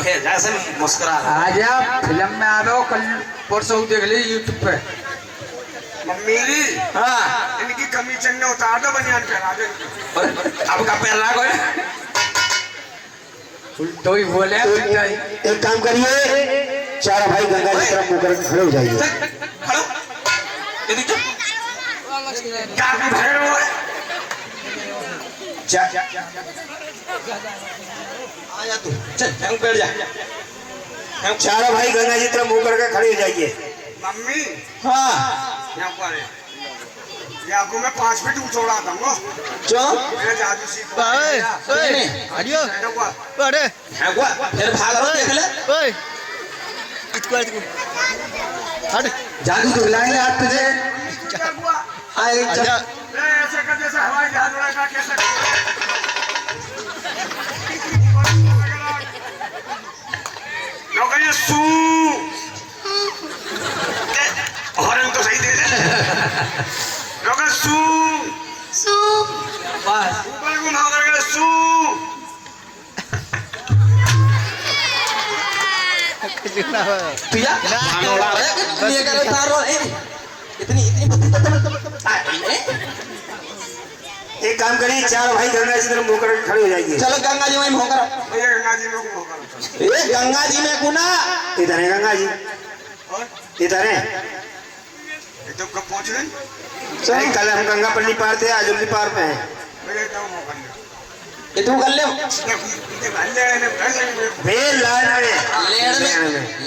है जैसे मुस्कुरा आजा फिल्म में आ रहा कल परसों देख ली यूट्यूब पे। मम्मी हाँ इनकी कमी चंगे उतार दो बनियान पहना दे। अब का पहला कोई तो ही बोले एक काम करिए, चार भाई गंगा जी तरफ मुंह करके खड़े हो जाइए। खड़ो यदि चुप क्या भी भरे हो आया तू चल हम बैठ जा चारों भाई गंगा जी तरफ मुंह करके खड़े हो जाइए। मम्मी हाँ यहाँ पर है यहाँ को मैं 5 फीट ऊंचा दूंगा जो मेरे जादू सीखो अरियो अरे है वो फिर भाग रहा देख ले ओए हट जादू दिखलाएंगे आज तुझे। क्या हुआ आए आजा ऐसे कर जैसे हवाई जहाज उड़ाएगा कैसे नौकरी सू हॉर्न तो सही दे दे नौकर सू बस ऊपर घुमा करके सू पिया मानोड़ा है ये करे तारो इतनी एक काम करिए, चार भाई गंगा जी तरफ मुंह करके खड़े हो जाइए। चलो गंगा जी में भोंकरा भैया गंगा जी में घुमा कर ए गंगा जी में गुना इधर है गंगा जी, इधर है। ये तो कब पहुंच गए अरे कल हम गंगा पल्ली पार थे, आज उल्ली पार पे हैं। भैया तो मौका नहीं ये तू कर ले वे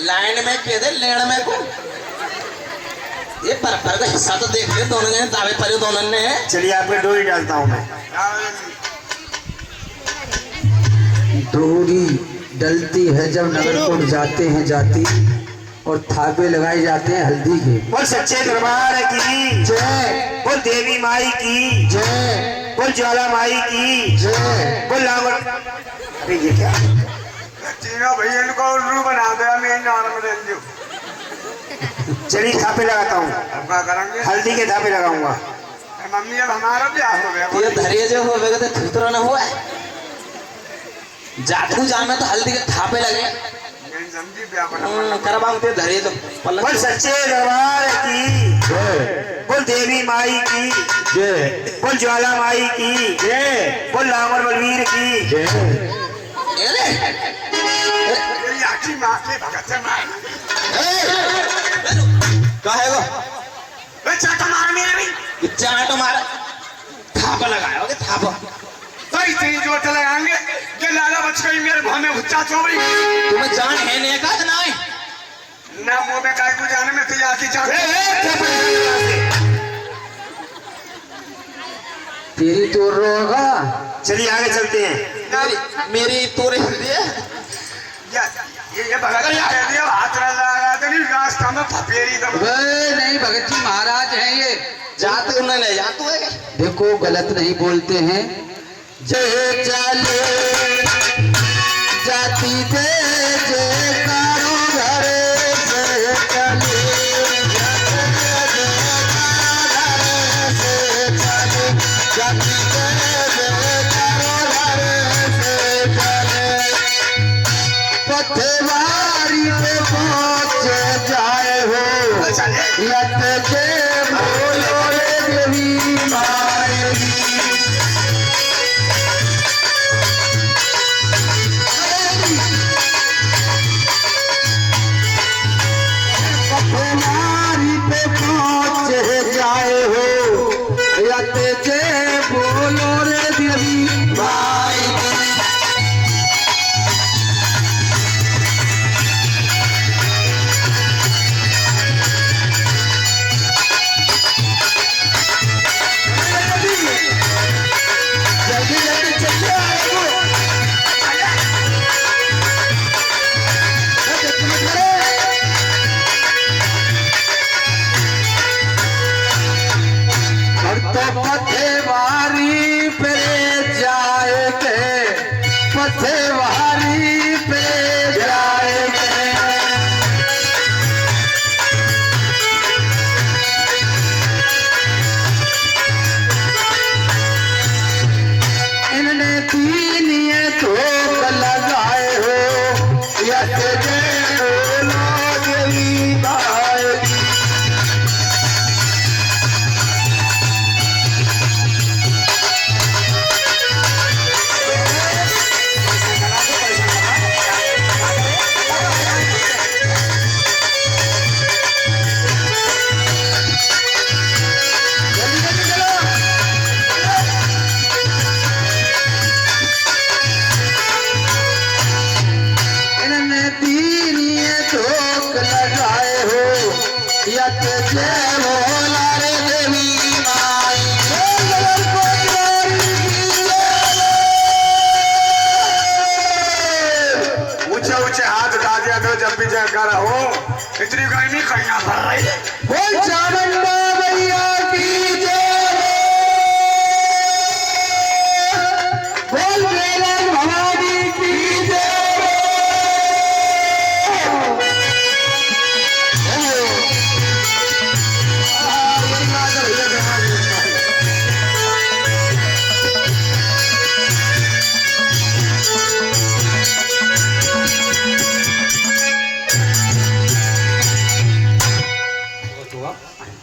लाइन में कह दे लेन में को ये पर का हिस्सा तो देख ले दोनों ने दावे पर दोनों ने। चलिए आपके डोरी डालता हूँ मैं। डोरी डलती है जब नगरकोट जाते हैं जाती और थापे लगाए जाते हैं हल्दी के। बोल सच्चे दरबार की जय, बोल देवी माई की जय, बोल ज्वाला माई की जय। बोल लांगड़। अरे ये क्या, तीनों भैया को उल्लू बना दे मैं नार में रेल दू चलिए थापे लगाता हूँ, अब क्या करेंगे हल्दी के थापे लगाऊंगा। मम्मी अब हमारा ब्याह हो गया ये धैर्य जो होवेगा तो थुतरा ना हुआ जादू जाना तो हल्दी के थापे लगे समझी ब्याह बना करवाऊं ते धैर्य तो बोल सच्चे दरबार की बोल देवी माई की जय, बोल ज्वाला माई की जय, बोल लांगड़ बलवीर की जय। ये याची माँ के भगत से मार कहे वो चाटा मार मेरा भी चाट मार थापा लगाया थापा तो इतनी जोर से लगाएंगे कि लाला बच गई मेरे भाव में भुच्चा चोरी तुम्हें जान है ने का नहीं ना मुंह में काय को जाने में तैयार की जान तेरी तो रोगा। चलिए आगे चलते हैं। मेरी तोरे हृदय ये भगत कह दिया हाथ लगा तो नहीं रास्ता में फपेरी दम नहीं भगत जी महाराज हैं ये। जाते उन्हें ले जातू है देखो गलत नहीं बोलते हैं। जय चले जाती दे जय कारो घरे जय चले जाती दे जय कारो घरे जय चले पथवारी पे पहुंच जाए हो लत के बोलो रे देवी माई पथवारी पे पहुंच जाए हो लत के बोलो रे देवी माई। पथवारी पे जाएंगे पथवारी पे जाएंगे इनने तीन ये ठोक लगाए हो विजय करा हो। इतनी गर्मी कहीं भर रही है। बोल चामुंडा मैया की जय, बोल मेलन भवानी की जय।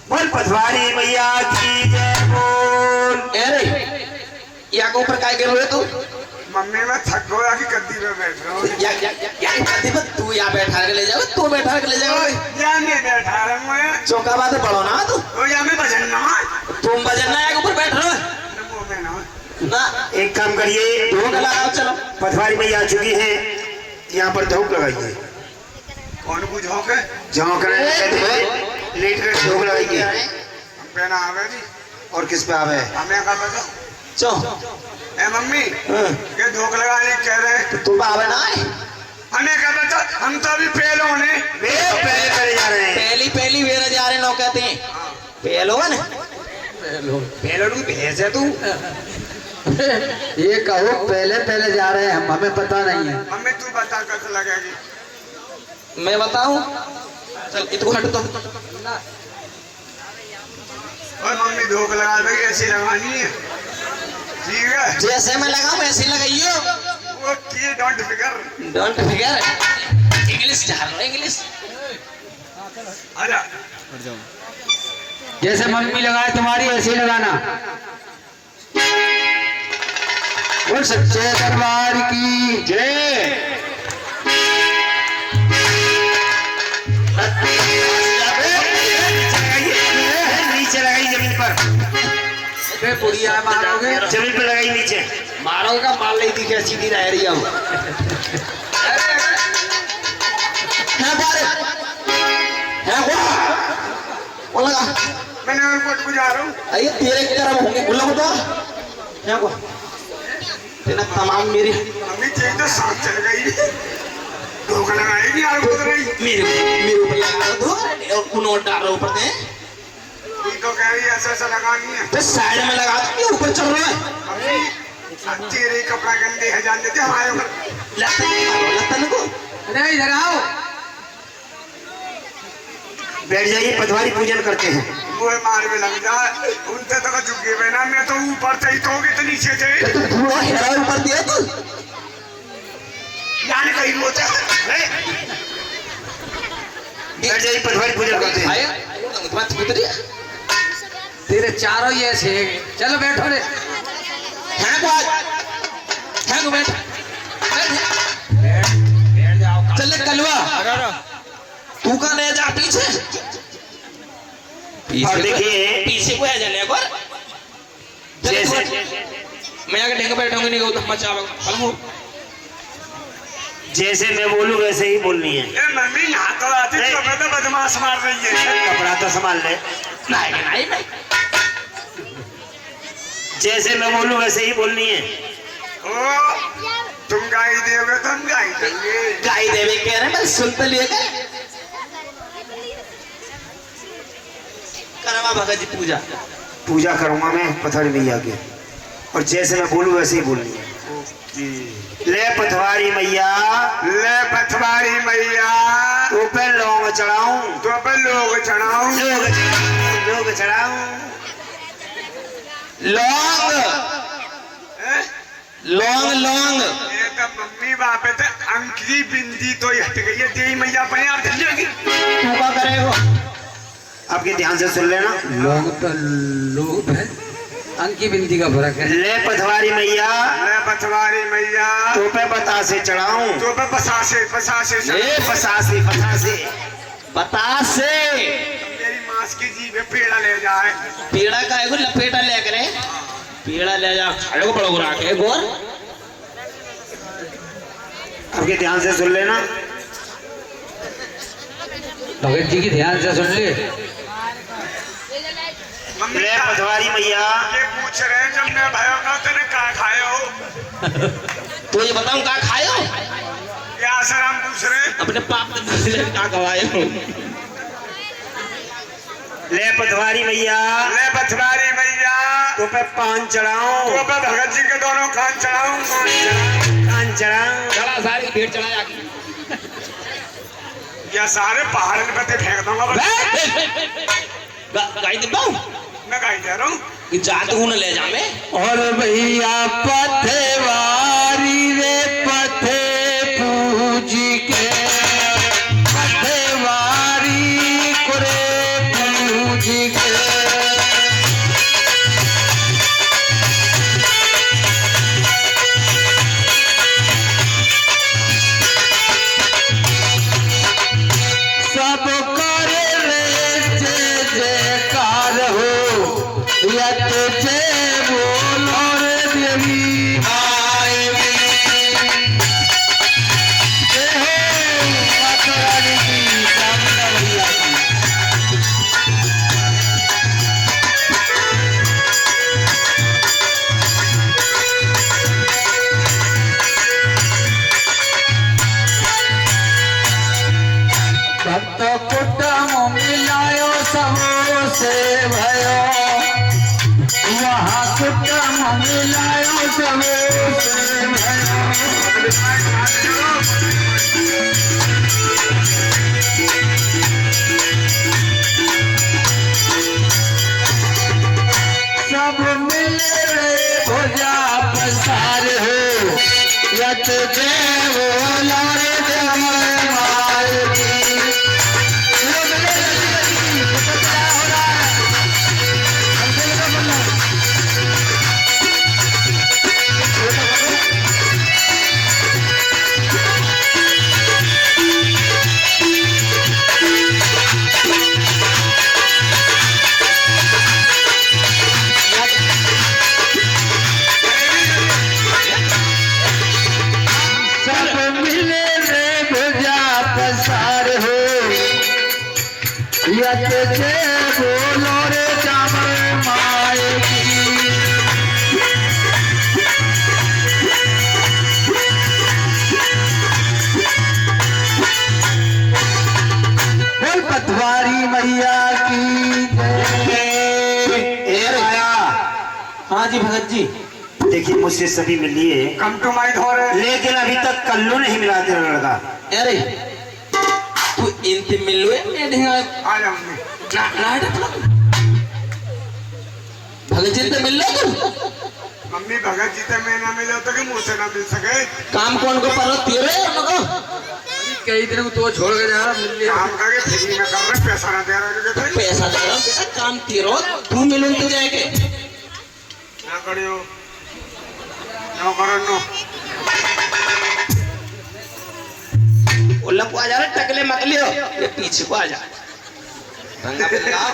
बोल पथवारी मैया की जय बोल। अरे या को ऊपर काय गिर रहे तू? मम्मी मैं थक गया कि गद्दी में बैठ रहा हूँ। या गद्दी पर तू यहाँ बैठा के ले जाओ, तू बैठा के ले जाओ। या नहीं बैठा रहा मैं। चौका बात पढ़ो ना तू। तो या मैं भजन ना। तुम भजन ना ऊपर बैठ रहे वो मैं ना। ना। एक काम करिए, धूप लगाओ चलो। पथवारी मैया आ चुकी है, यहाँ पर धूप लगाइए। कौन बुझाओ के? जहाँ कर लेट कर धूप लगाइए। हम पे ना आवे जी। और किस पे आवे? हमें का पता? चो ए मम्मी ये धोख लगाने कह रहे हैं। तू आवे ना आए? हमें क्या पता? हम तो अभी फेल होने। पहले पहले जा रहे हैं। पहली वेरा जा रहे नौ कहते हैं। फेल हो ना? फेल हो भेज है तू। ये कहो पहले पहले जा रहे हैं, हमें पता नहीं है। मम्मी तू बता कैसे लगेगी? मैं बताऊं? चल इतको हट तो। और मम्मी धोख लगा देगी, ऐसी लगानी है। ठीक है। जैसे मैं लगाऊं ऐसे लगाइयो। वो की don't figure. Don't figure. English चाह रहा इंग्लिश। आजा। जैसे मम्मी लगाए तुम्हारी ऐसे ही लगाना। बोल सच्चे दरबार की जय। नीचे लगाई जमीन पर। पुड़िया मारोगे? जमीन पर लगाई नीचे। मारोगे का माल नहीं दिखे, सीधी रह रही हूँ। वो लगा। मैंने उनको बुझा रहा हूँ। अरे तेरे कर्म होंगे उल्ला बता। क्या को? तेरा तमाम मेरी मम्मी तेरी तो सांस चल गई। धोखा लगाएगी यार खुद रही। मेरे ऊपर लगा दो और नोट डाल रहा ऊपर दे। तू तो कह रही ऐसा ऐसा लगानी है। तो साइड में लगा दो, ऊपर चढ़ रहा है। मम्मी तेरे कपड़ा गंदे है जान देते हमारे ऊपर। लतन को अरे इधर आओ। बैठ जाइए, पथवारी पूजन करते हैं। वो मार में लग जाए उनसे तो चुके बिना मैं तो ऊपर थे तो तो नीचे थे। तो पूरा हेरा ऊपर दिया तू। जाने कहीं रोते बैठ जाइए, पथवारी पूजन करते हैं। आया मत पुत्रिया तेरे चारों ही ऐसे चलो बैठो रे। है को बैठ चल कलवा तू कहाँ रह जा पीछे और देखिए पीछे को आ जाने एक बार जैसे मैं आगे ढंग बैठूंगी नहीं तो मचा जैसे मैं बोलूं वैसे ही बोलनी है। ए मम्मी यहाँ तो आती तो मैं तो बदमाश मार रही है। कपड़ा तो संभाल ले। नहीं जैसे मैं बोलूं वैसे ही बोलनी है। ओ तुम गाय दोगे तो हम गाय देंगे। गाय देवे कह रहे मैं सुन तो लिया करवा भगत जी पूजा करूंगा मैं पथवारी मैया की, और जैसे मैं बोलूं वैसे ही बोलनी है। ले पथवारी मैया, ले पथवारी मैया, तो पे लौंग चढ़ाऊं, तो पे लोग चढ़ाऊं, लोग चढ़ाऊं। लौंग ये तो मम्मी बाप है तो अंकी बिंदी तो हट गई है। देवी मैया अपने आप चल जाएगी। तू क्या करेगा? आपके ध्यान से सुन लेना। लोग तो लोग है, अंकी बिंदी का फर्क है। ले पथवारी मैया, ले पथवारी मैया, तो पे बतासे चढ़ाऊं, तो पे पसासे बतासे मेरी मांस की जीभ पे पेड़ा ले जाए। पेड़ा का है लपेटा ले करे पेड़ा ले जा खाए को बड़ा गुरा के गोर। आपके ध्यान से सुन लेना। भगत जी की ध्यान से सुन ले। मम्मी ले पथवारी मैया, ये पूछ रहे हैं जब मैं भयो का तूने क्या खाए हो? तो ये बताऊं क्या खाए हो? या आसाराम दूसरे अपने पाप का गवाए हो। ले पटवारी भैया, ले पटवारी भैया, तो पे पान चढ़ाऊं, तो पे भगत जी के दोनों कान चढ़ाऊं, कान चढ़ाऊं, चढ़ा सारी भीड़ चढ़ाया या सारे पहाड़ पे ते फेंक दूंगा गाई दे बाऊ मैं गाई दे रहा हूँ कि जात हूं न ले जामे। और भैया पथवारी रे पथे पूज के पथवारी करे पूज के सब करे रे जय जयकार हो यत जय बोलो रे देवी आए जय हो माता रानी की सामना भैया की। भक्त कुटुंब मिलायो सबो से भयो वहाँ कुटुंब मिलायो सबो से भयो सब मिले रे भुजा पसार हो यत जय बोला रे जय माय की। सब मिले रे भुजा पसार हो यत जय बोलो रे चामर माय की। बोल पटवारी मैया की जय। हाँ जी भगत जी। देखिए मुझसे सभी मिलिए, कम टू माई धोर लेकिन अभी तक कल्लू नहीं मिला तेरा लड़का। अरे तू इनसे मिलवे मैं ढेंगा आ जाऊंगी भगत जी से मिल लो तू। मम्मी भगत जी से मैं ना मिले तो कि मुझसे ना मिल सके काम कौन को पर तेरे उनको कई दिन को तो छोड़ के जा रहा मिल लिया काम करके फ्री में कर रहे पैसा ना दे रहे पैसा दे रहा बेटा काम तेरो तू मिलूं तो जाएंगे ना करियो ना करो नो उल्ला को आ जा रहा टकले मकलियो ये पीछे को आ जा रंगा पे लगाओ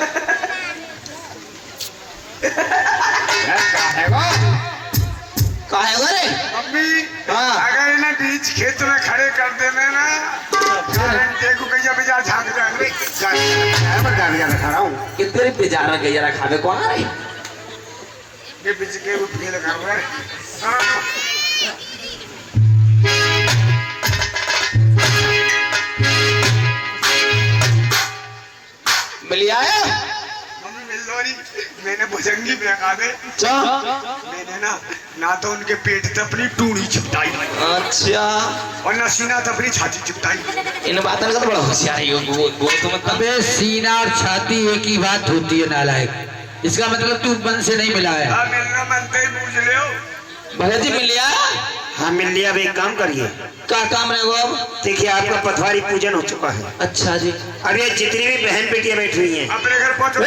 काहे गो रे मम्मी हाँ। अगर इन्हें बीच खेत में खड़े कर देने ना देखो कैसा बेजार झांक जाए खा रहा हूँ। कि तेरे बेचारा गैया खावे कौन आ रही ये बीच के वो फेल कर रहे मिल आया मम्मी मिल लो नहीं मैंने भुजंगी बेगा दे चा मैंने ना तो उनके पेट से अपनी टूड़ी चिपटाई अच्छा और ना सीना से अपनी छाती चिपटाई इन बातों का तो बड़ा होशियार है वो तो मतलब अबे सीना और छाती एक ही बात होती है नालायक। इसका मतलब तू मन से नहीं मिला है। हाँ मिलना मनते ही पूछ ले भगत जी मिल लिया हाँ मिल लिया। अब एक काम करिए, क्या काम रहेगा अब देखिए आपका पटवारी पूजन हो चुका है। अच्छा जी अब ये जितनी भी बहन बेटियां बैठी हुई हैं अपने घर पहुंचो